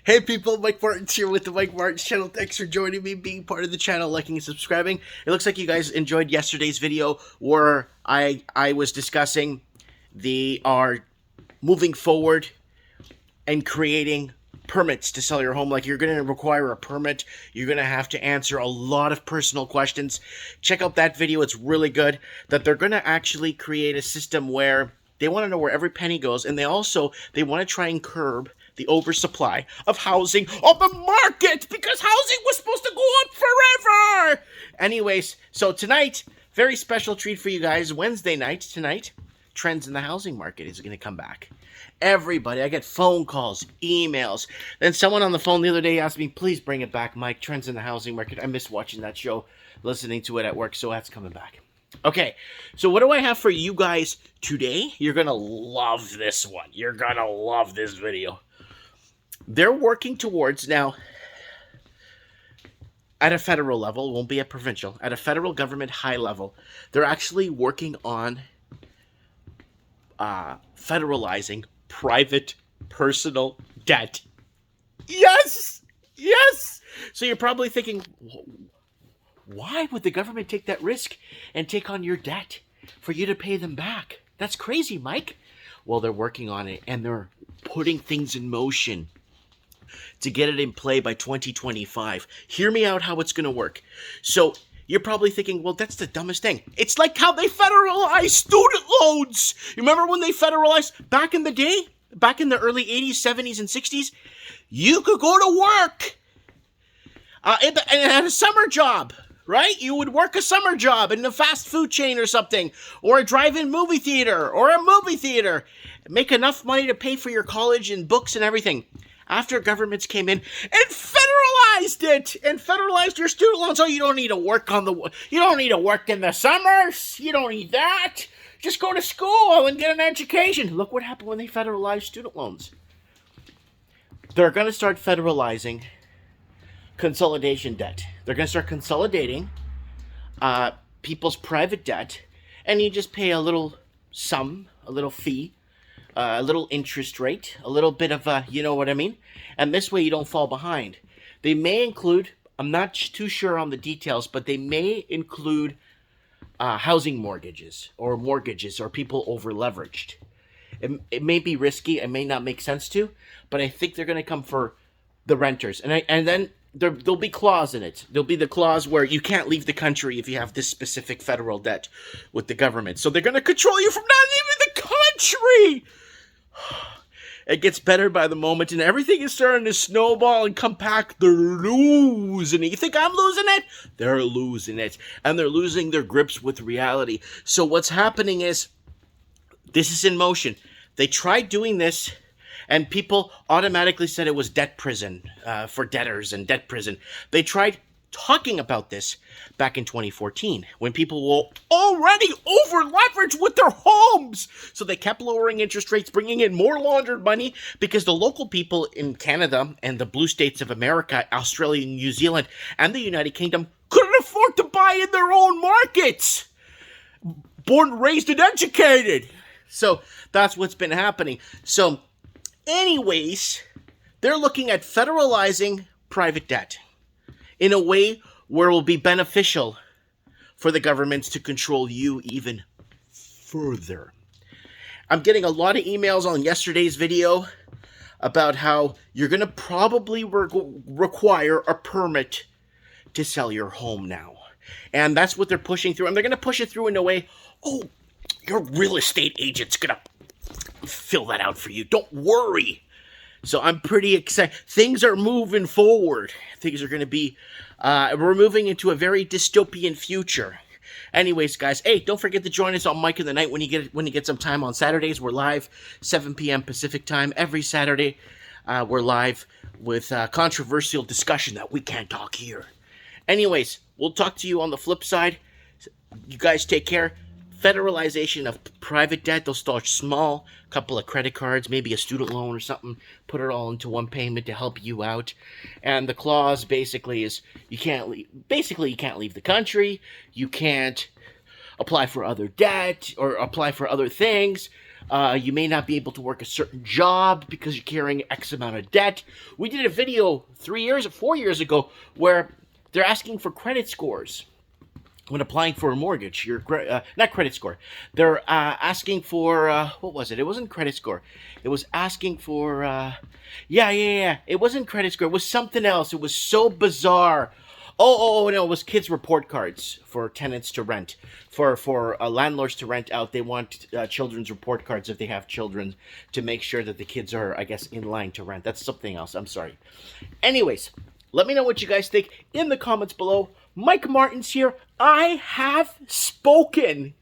Hey people, Mike Martin's here with the Mike Martin's channel. Thanks for joining me, being part of the channel, liking and subscribing. It looks like you guys enjoyed yesterday's video where I was discussing our moving forward and creating permits to sell your home. Like, you're going to require a permit. You're going to have to answer a lot of personal questions. Check out that video. It's really good. That they're going to actually create a system where they want to know where every penny goes, and they want to try and curb the oversupply of housing on the market, because housing was supposed to go up forever. Anyways, so tonight, very special treat for you guys. Wednesday night tonight, trends in the housing market is going to come back. Everybody, I get phone calls, emails. Then someone on the phone the other day asked me, please bring it back, Mike, trends in the housing market. I miss watching that show, listening to it at work, so that's coming back. Okay, so what do I have for you guys today? You're going to love this one. You're going to love this video. They're working towards, now, at a federal level, it won't be at provincial, at a federal government high level, they're actually working on federalizing private personal debt. Yes! Yes! So you're probably thinking, why would the government take that risk and take on your debt for you to pay them back? That's crazy, Mike. Well, they're working on it, and they're putting things in motion to get it in play by 2025. Hear me out how it's going to work. So you're probably thinking, well, that's the dumbest thing. It's like how they federalized student loans. You remember when they federalized back in the day? Back in the early 80s, 70s, and 60s? You could go to work and had a summer job. Right? You would work a summer job in a fast food chain or something, or a drive-in movie theater, or a movie theater. Make enough money to pay for your college and books and everything. After governments came in and federalized it, and federalized your student loans. Oh, you don't need to work you don't need to work in the summers. You don't need that. Just go to school and get an education. Look what happened when they federalized student loans. They're going to start federalizing consolidation debt. They're going to start consolidating people's private debt, and you just pay a little sum, a little fee, a little interest rate, a little bit of you know what I mean? And this way you don't fall behind. They may include, I'm not too sure on the details, but they may include housing mortgages or people over leveraged. It may be risky, it may not make sense to, but I think they're going to come for the renters. And then there'll be clause in it. There'll be the clause where you can't leave the country if you have this specific federal debt with the government. So they're going to control you from not leaving the country. It gets better by the moment, and everything is starting to snowball and come back. They're losing it. You think I'm losing it? They're losing it. And they're losing their grips with reality. So what's happening is, this is in motion. They tried doing this, and people automatically said it was debt prison for debtors and debt prison. They tried talking about this back in 2014 when people were already over-leveraged with their homes. So they kept lowering interest rates, bringing in more laundered money, because the local people in Canada and the blue states of America, Australia, New Zealand, and the United Kingdom couldn't afford to buy in their own markets. Born, raised, and educated. So that's what's been happening. So anyways, they're looking at federalizing private debt in a way where it will be beneficial for the governments to control you even further. I'm getting a lot of emails on yesterday's video about how you're going to probably require a permit to sell your home now. And that's what they're pushing through. And they're going to push it through in a way, oh, your real estate agent's going to fill that out for you. Don't worry. So I'm pretty excited. Things are moving forward. Things are going to be, we're moving into a very dystopian future. Anyways, guys, hey, don't forget to join us on Mike in the Night when you get some time on Saturdays. We're live 7 p.m. Pacific time every Saturday. We're live with controversial discussion that we can't talk here. Anyways, we'll talk to you on the flip side. You guys take care. Federalization of private debt. They'll start small, a couple of credit cards, maybe a student loan or something, put it all into one payment to help you out. And the clause basically is you can't leave the country, you can't apply for other debt or apply for other things. You may not be able to work a certain job because you're carrying X amount of debt. We did a video 4 years ago where they're asking for credit scores when applying for a mortgage. Not credit score. They're asking for what was it? It wasn't credit score. It was asking for yeah. It wasn't credit score. It was something else. It was so bizarre. Oh no! It was kids' report cards for tenants to rent, for landlords to rent out. They want children's report cards if they have children to make sure that the kids are, I guess, in line to rent. That's something else. I'm sorry. Anyways, let me know what you guys think in the comments below. Mike Martins here. I have spoken.